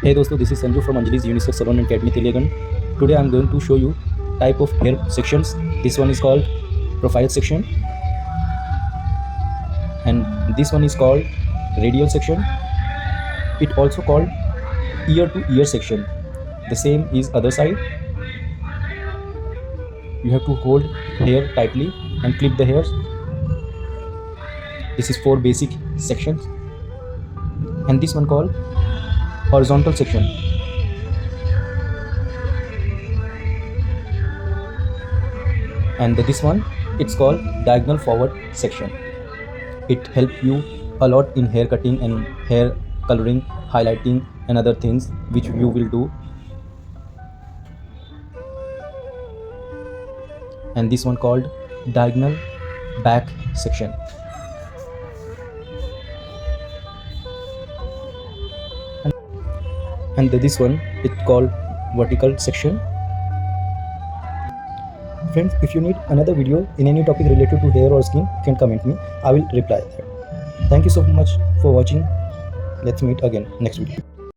Hey दोस्तों, this is Sanju from Anjali's Unisex Salon and Academy Teliagan. Today I'm going to show you type of hair sections. This one is called profile section and this one is called radial section. It also called ear to ear section. The same is other side. You have to hold hair tightly and clip the hairs. This is 4 basic sections and this one called horizontal section. And this one, it's called diagonal forward section. It helps you a lot in hair cutting and hair coloring, highlighting and other things which you will do. And this one called diagonal back section. And this one, it's called vertical section. Friends, if you need another video in any topic related to hair or skin, you can comment me. I will reply that. Thank you so much for watching. Let's meet again next video.